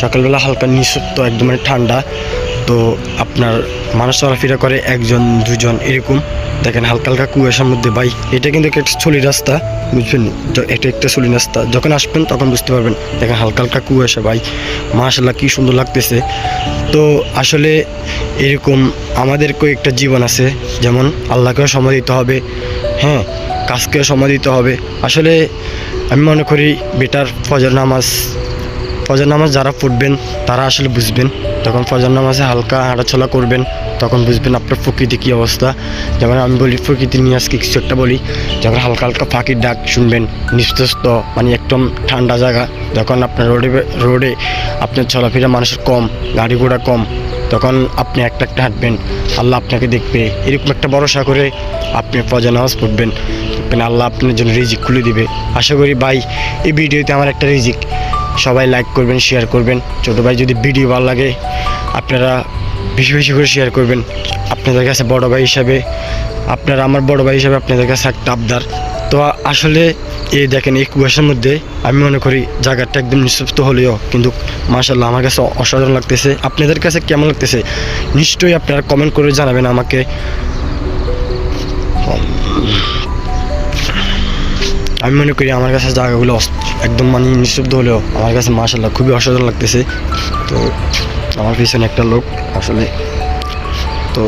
সকালবেলা হালকা নিঃশব্দ একদম মানে ঠান্ডা। তো আপনার মানুষ চলাফেরা করে একজন দুজন এরকম। দেখেন হালকা হালকা কুয়াশার মধ্যে ভাই, এটা কিন্তু একটা চলি রাস্তা, বুঝবেন? এটা একটা চলি রাস্তা, যখন আসবেন তখন বুঝতে পারবেন। দেখেন হালকা হালকা কুয়াশা ভাই, মাশাআল্লাহ কি সুন্দর লাগতেছে। তো আসলে এরকম আমাদের কয়েকটা জীবন আছে, যেমন আল্লাহকেও সময় দিতে হবে, হ্যাঁ, কাজকেও সময় দিতে হবে। আসলে আমি মনে করি বেটার ফজর নামাজ যারা পড়বেন তারা আসলে বুঝবেন। তখন ফজর নামাজে হালকা হাঁটাচলা করবেন, তখন বুঝবেন আপনার প্রকৃতি কী অবস্থা। যেমন আমি বলি প্রকৃতি নিয়ে আজকে কিছু একটা বলি, যখন হালকা হালকা পাখির ডাক শুনবেন, নিস্তব্ধ মানে একদম ঠান্ডা জায়গা, যখন আপনার রোডে আপনার চলাফেরা মানুষের কম, গাড়ি ঘোড়া কম, তখন আপনি একটা একটা হাঁটবেন, আল্লাহ আপনাকে দেখবে, এরকম একটা ভরসা করে আপনি ফজর নামাজ পড়বেন, আল্লাহ আপনার জন্য রিজিক খুলে দিবে। আশা করি ভাই এই ভিডিওতে আমার একটা রিজিক। সবাই লাইক করবেন, শেয়ার করবেন। ছোটো ভাই যদি ভিডিও ভালো লাগে আপনারা বেশি বেশি করে শেয়ার করবেন। আপনাদের কাছে বড় ভাই হিসাবে, আপনারা আমার বড় ভাই হিসাবে আপনাদের কাছে একটা আবদার। তো আসলে এই দেখেন এই কুয়াশার মধ্যে আমি মনে করি জায়গাটা একদম নিস্তব্ধ হলেও কিন্তু মাশাআল্লাহ আমার কাছে অসাধারণ লাগতেছে। আপনাদের কাছে কেমন লাগতেছে নিশ্চয়ই আপনারা কমেন্ট করে জানাবেন আমাকে। আমি মনে করি আমার কাছে জায়গাগুলো একদম মানে নিঃশব্দ হলেও আমার কাছে মাশাআল্লাহ খুবই অসাধারণ লাগতেছে। তো আমার পিছনে একটা লোক আসলে, তো